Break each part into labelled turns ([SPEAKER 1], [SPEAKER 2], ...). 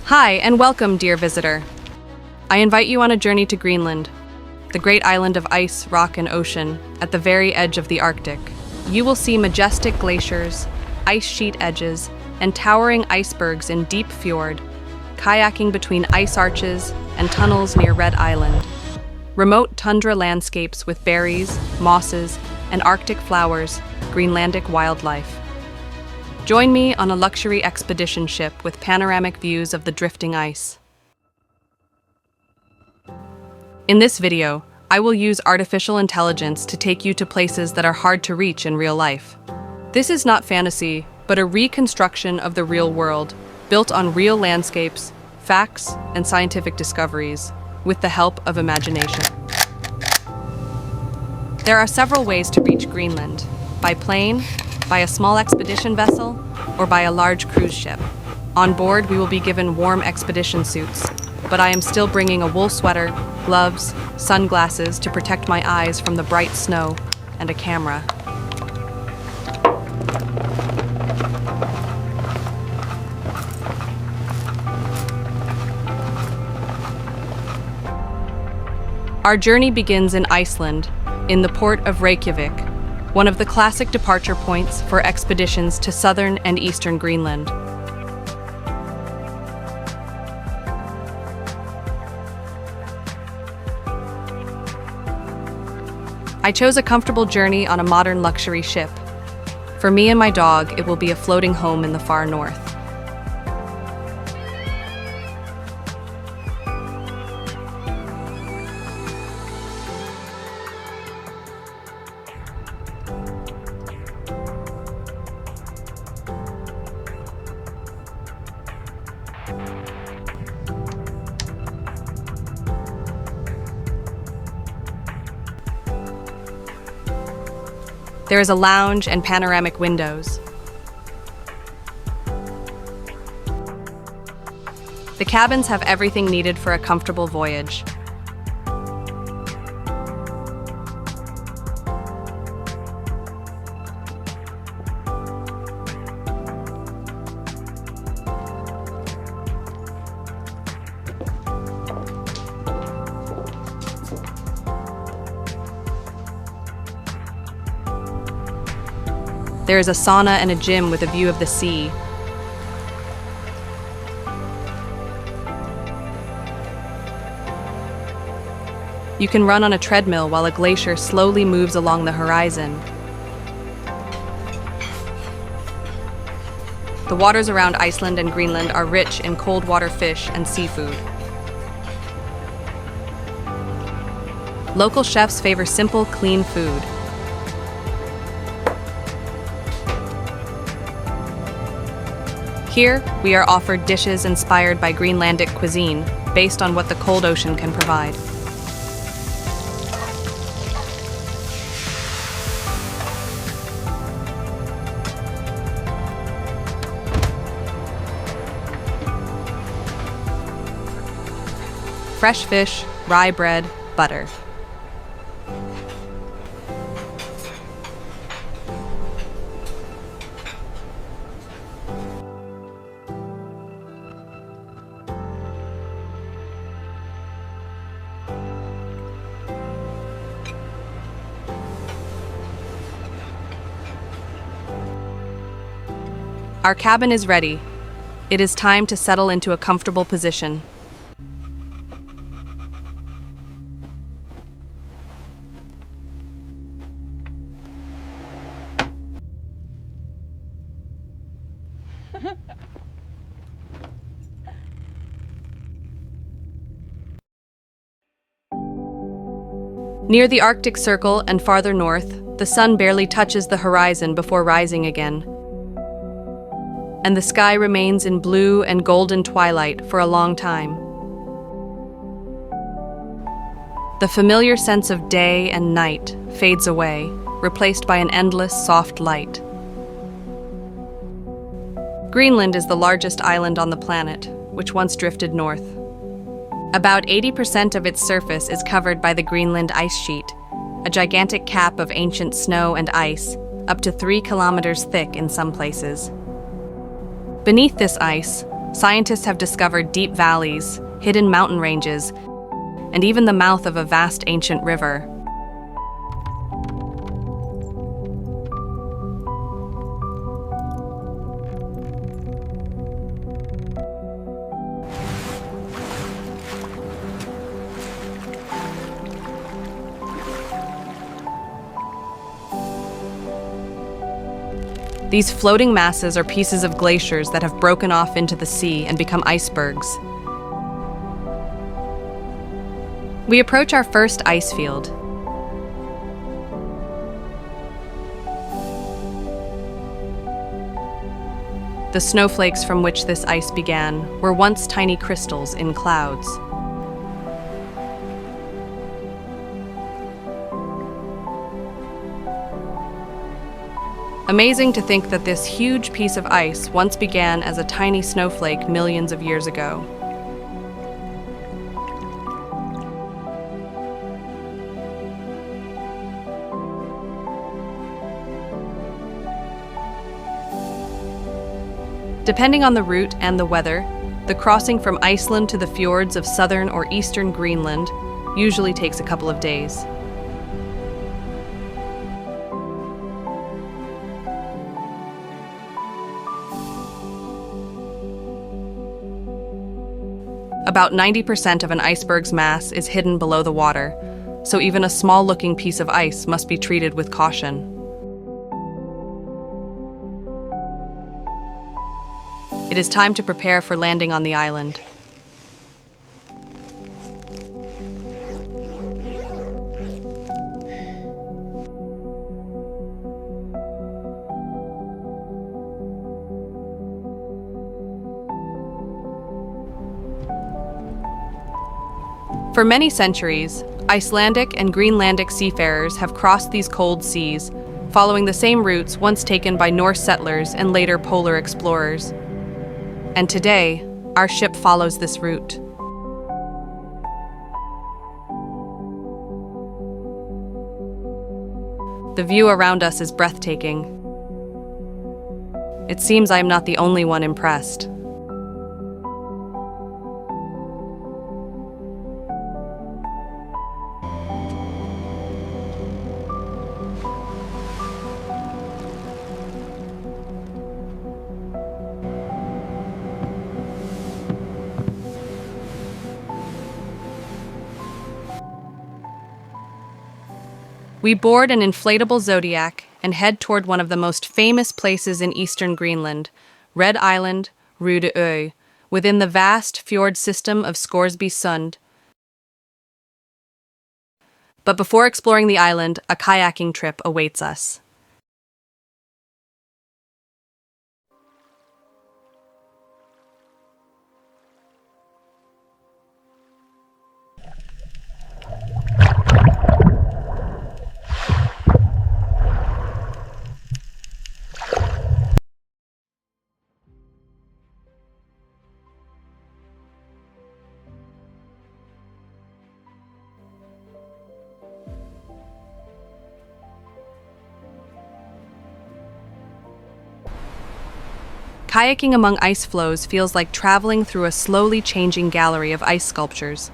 [SPEAKER 1] Hi, and welcome, dear visitor. I invite you on a journey to Greenland, the great island of ice, rock, and ocean, at the very edge of the Arctic. You will see majestic glaciers, ice sheet edges, and towering icebergs in deep fjord, kayaking between ice arches and tunnels near Red Island. Remote tundra landscapes with berries, mosses, and Arctic flowers, Greenlandic wildlife. Join me on a luxury expedition ship with panoramic views of the drifting ice. In this video, I will use artificial intelligence to take you to places that are hard to reach in real life. This is not fantasy, but a reconstruction of the real world, built on real landscapes, facts, and scientific discoveries, with the help of imagination. There are several ways to reach Greenland: by plane, by a small expedition vessel, or by a large cruise ship. On board, we will be given warm expedition suits, but I am still bringing a wool sweater, gloves, sunglasses to protect my eyes from the bright snow, and a camera. Our journey begins in Iceland, in the port of Reykjavik, one of the classic departure points for expeditions to southern and eastern Greenland. I chose a comfortable journey on a modern luxury ship. For me and my dog, it will be a floating home in the far north. There is a lounge and panoramic windows. The cabins have everything needed for a comfortable voyage. There is a sauna and a gym with a view of the sea. You can run on a treadmill while a glacier slowly moves along the horizon. The waters around Iceland and Greenland are rich in cold water fish and seafood. Local chefs favor simple, clean food. Here, we are offered dishes inspired by Greenlandic cuisine, based on what the cold ocean can provide. Fresh fish, rye bread, butter. Our cabin is ready. It is time to settle into a comfortable position. Near the Arctic Circle and farther north, the sun barely touches the horizon before rising again, and the sky remains in blue and golden twilight for a long time. The familiar sense of day and night fades away, replaced by an endless, soft light. Greenland is the largest island on the planet, which once drifted north. About 80% of its surface is covered by the Greenland ice sheet, a gigantic cap of ancient snow and ice, up to 3 kilometers thick in some places. Beneath this ice, Scientists have discovered deep valleys, hidden mountain ranges, and even the mouth of a vast ancient river. These floating masses are pieces of glaciers that have broken off into the sea and become icebergs. We approach our first ice field. The snowflakes from which this ice began were once tiny crystals in clouds. Amazing to think that this huge piece of ice once began as a tiny snowflake millions of years ago. Depending on the route and the weather, the crossing from Iceland to the fjords of southern or eastern Greenland usually takes a couple of days. About 90% of an iceberg's mass is hidden below the water, so even a small-looking piece of ice must be treated with caution. It is time to prepare for landing on the island. For many centuries, Icelandic and Greenlandic seafarers have crossed these cold seas, following the same routes once taken by Norse settlers and later polar explorers. And today, our ship follows this route. The view around us is breathtaking. It seems I am not the only one impressed. We board an inflatable Zodiac and head toward one of the most famous places in eastern Greenland, Red Island, Røde Ø, within the vast fjord system of Scoresby Sund. But before exploring the island, a kayaking trip awaits us. Kayaking among ice floes feels like traveling through a slowly changing gallery of ice sculptures.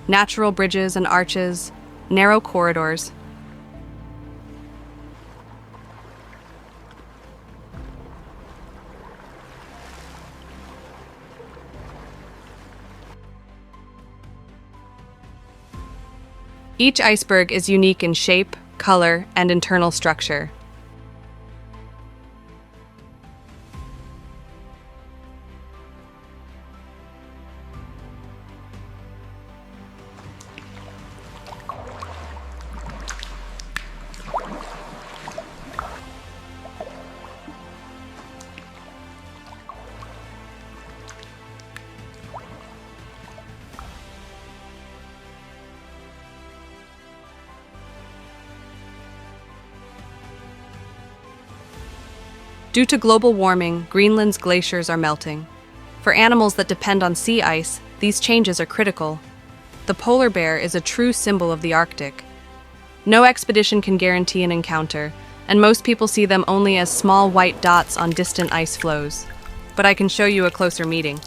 [SPEAKER 1] Natural bridges and arches, narrow corridors. Each iceberg is unique in shape, color, and internal structure. Due to global warming, Greenland's glaciers are melting. For animals that depend on sea ice, these changes are critical. The polar bear is a true symbol of the Arctic. No expedition can guarantee an encounter, and most people see them only as small white dots on distant ice floes. But I can show you a closer meeting.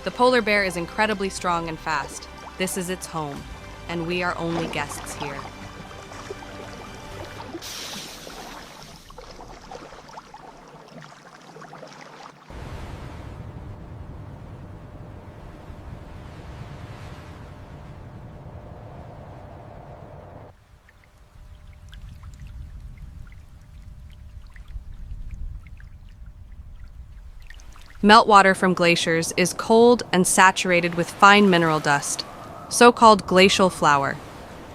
[SPEAKER 1] The polar bear is incredibly strong and fast. This is its home, and we are only guests here. Meltwater from glaciers is cold and saturated with fine mineral dust, so-called glacial flour,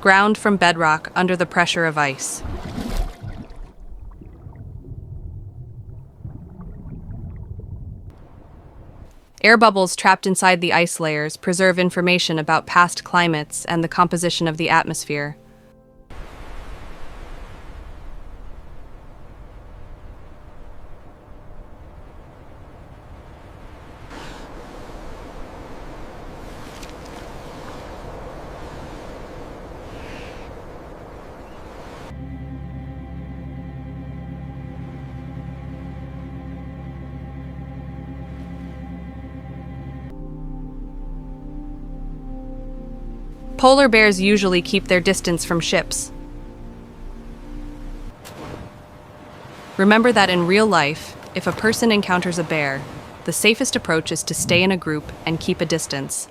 [SPEAKER 1] ground from bedrock under the pressure of ice. Air bubbles trapped inside the ice layers preserve information about past climates and the composition of the atmosphere. Polar bears usually keep their distance from ships. Remember that in real life, if a person encounters a bear, the safest approach is to stay in a group and keep a distance.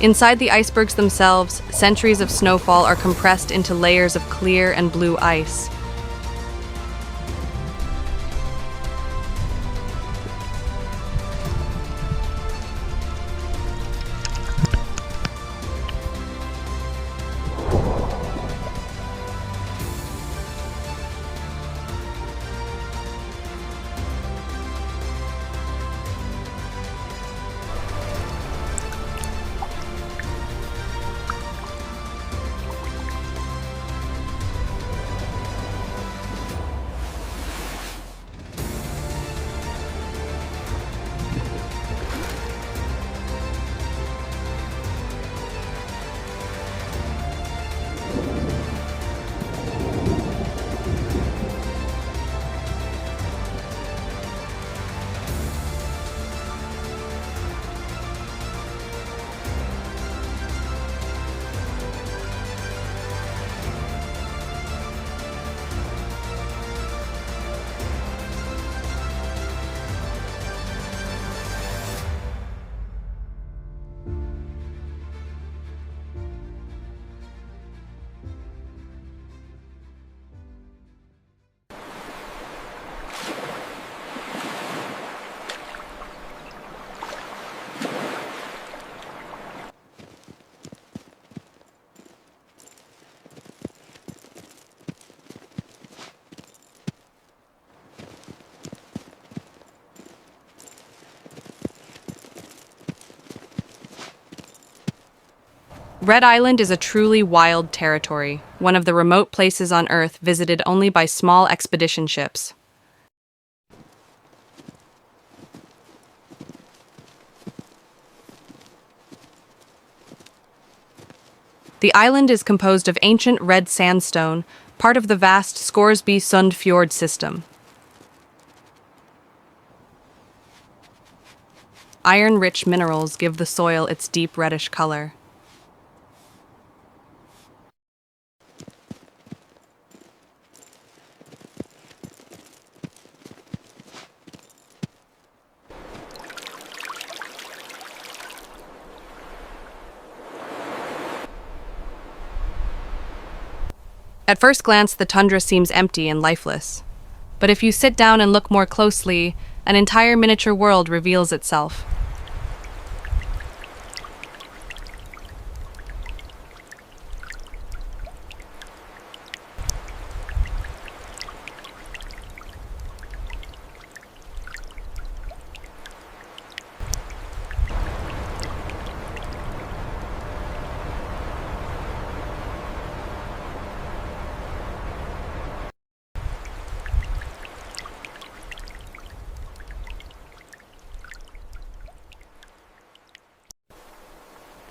[SPEAKER 1] Inside the icebergs themselves, centuries of snowfall are compressed into layers of clear and blue ice. Red Island is a truly wild territory, one of the remote places on Earth visited only by small expedition ships. The island is composed of ancient red sandstone, part of the vast Scoresby Sund fjord system. Iron-rich minerals give the soil its deep reddish color. At first glance, the tundra seems empty and lifeless. But if you sit down and look more closely, an entire miniature world reveals itself.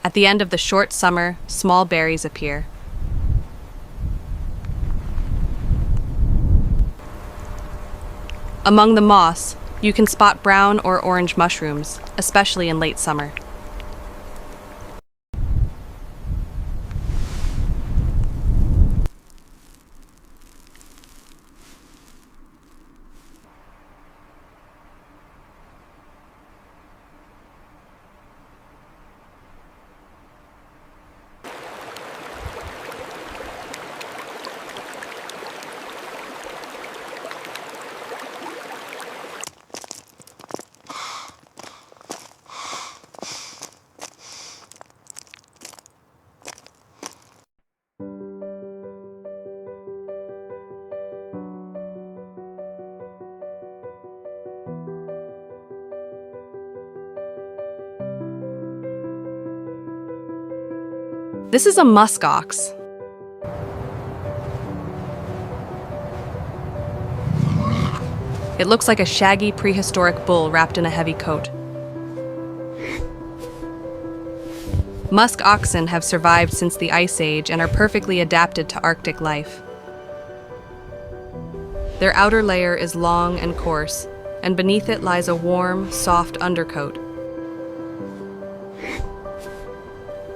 [SPEAKER 1] At the end of the short summer, small berries appear. Among the moss, you can spot brown or orange mushrooms, especially in late summer. This is a musk ox. It looks like a shaggy prehistoric bull wrapped in a heavy coat. Musk oxen have survived since the Ice Age and are perfectly adapted to Arctic life. Their outer layer is long and coarse, and beneath it lies a warm, soft undercoat.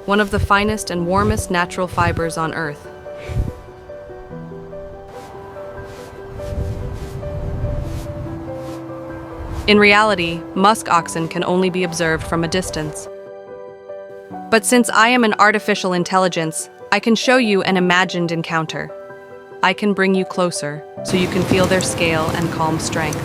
[SPEAKER 1] One of the finest and warmest natural fibers on Earth. In reality, musk oxen can only be observed from a distance. But since I am an artificial intelligence, I can show you an imagined encounter. I can bring you closer, so you can feel their scale and calm strength.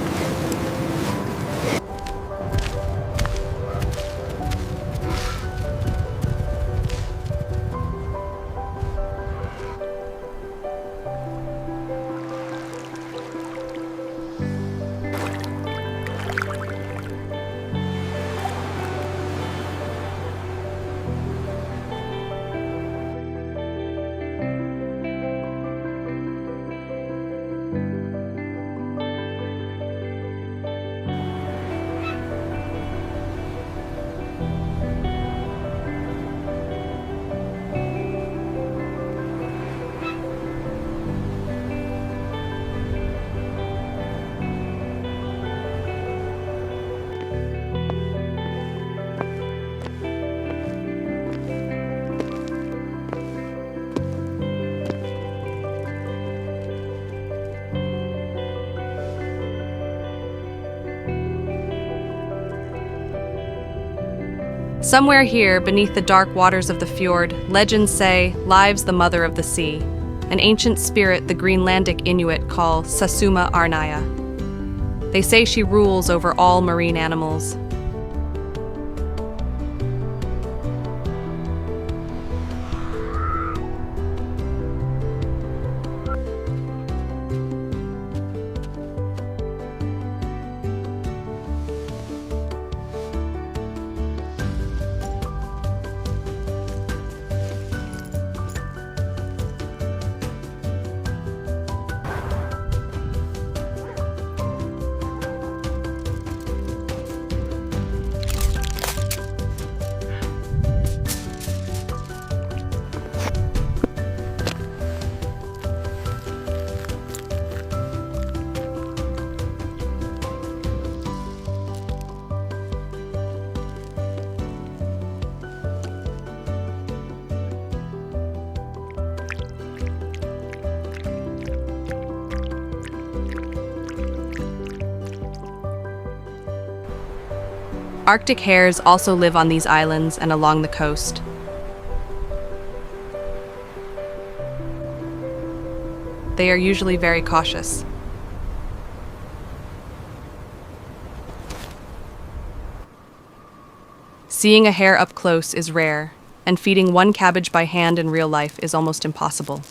[SPEAKER 1] Somewhere here, beneath the dark waters of the fjord, legends say, lives the mother of the sea, an ancient spirit the Greenlandic Inuit call Satsuma Arnaya. They say she rules over all marine animals. Arctic hares also live on these islands and along the coast. They are usually very cautious. Seeing a hare up close is rare, and feeding one cabbage by hand in real life is almost impossible.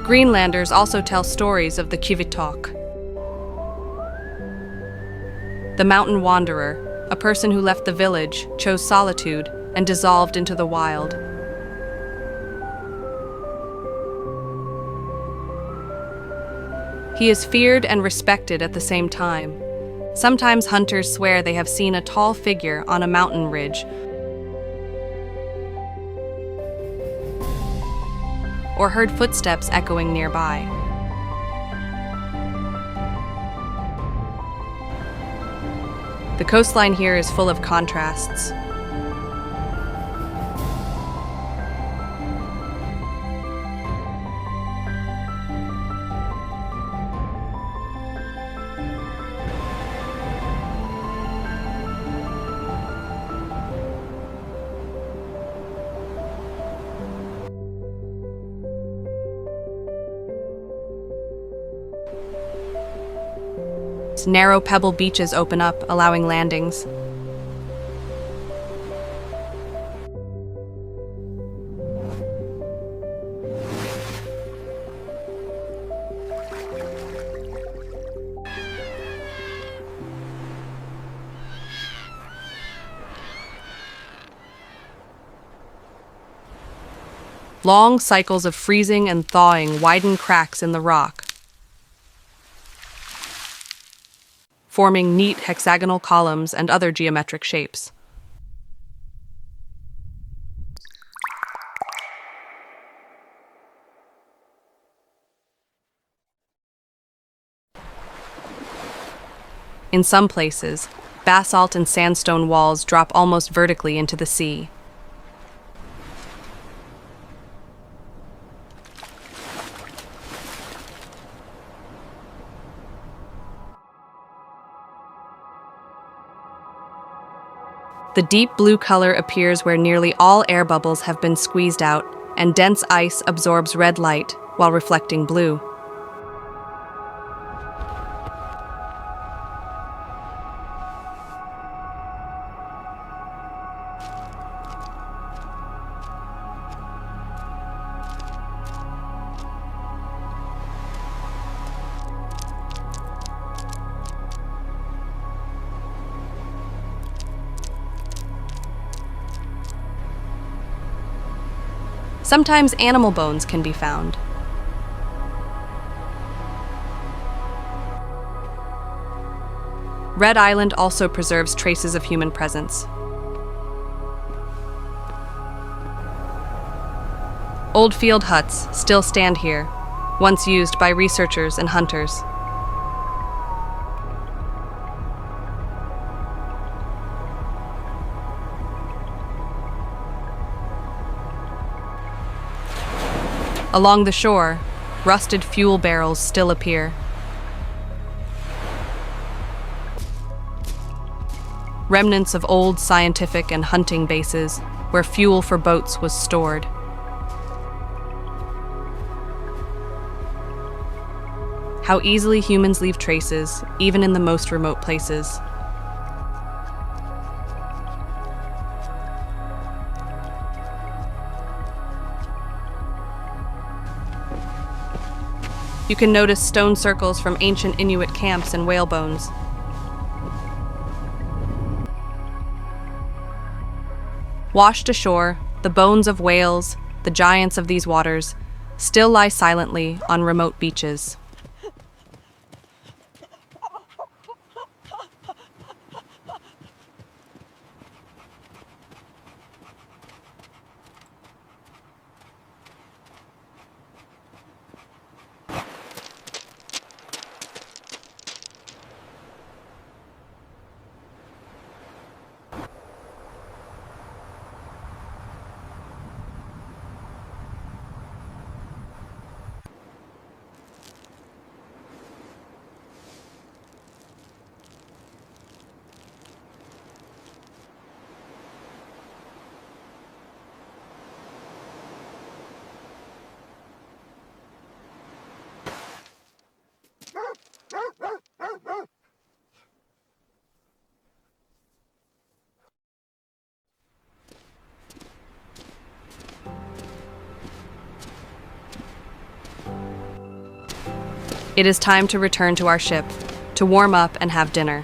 [SPEAKER 1] Greenlanders also tell stories of the Kivittok, the mountain wanderer, a person who left the village, chose solitude, and dissolved into the wild. He is feared and respected at the same time. Sometimes hunters swear they have seen a tall figure on a mountain ridge or heard footsteps echoing nearby. The coastline here is full of contrasts. Narrow pebble beaches open up, allowing landings. Long cycles of freezing and thawing widen cracks in the rock, forming neat hexagonal columns and other geometric shapes. In some places, basalt and sandstone walls drop almost vertically into the sea. The deep blue color appears where nearly all air bubbles have been squeezed out, and dense ice absorbs red light while reflecting blue. Sometimes animal bones can be found. Red Island also preserves traces of human presence. Old field huts still stand here, once used by researchers and hunters. Along the shore, rusted fuel barrels still appear. Remnants of old scientific and hunting bases where fuel for boats was stored. How easily humans leave traces, even in the most remote places. You can notice stone circles from ancient Inuit camps and whale bones. Washed ashore, the bones of whales, the giants of these waters, still lie silently on remote beaches. It is time to return to our ship, to warm up and have dinner.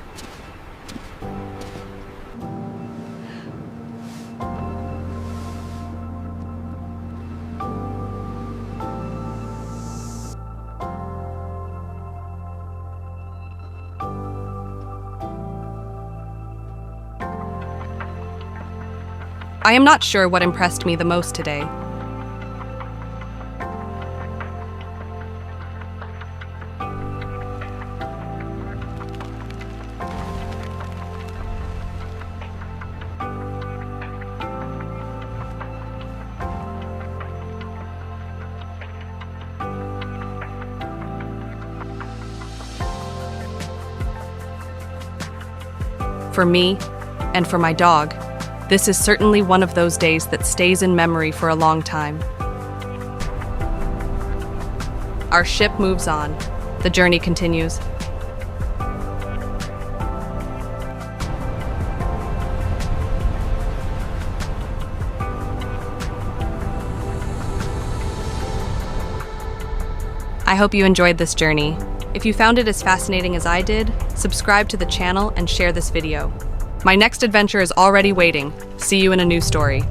[SPEAKER 1] I am not sure what impressed me the most today. For me, and for my dog, this is certainly one of those days that stays in memory for a long time. Our ship moves on. The journey continues. I hope you enjoyed this journey. If you found it as fascinating as I did, subscribe to the channel and share this video. My next adventure is already waiting. See you in a new story.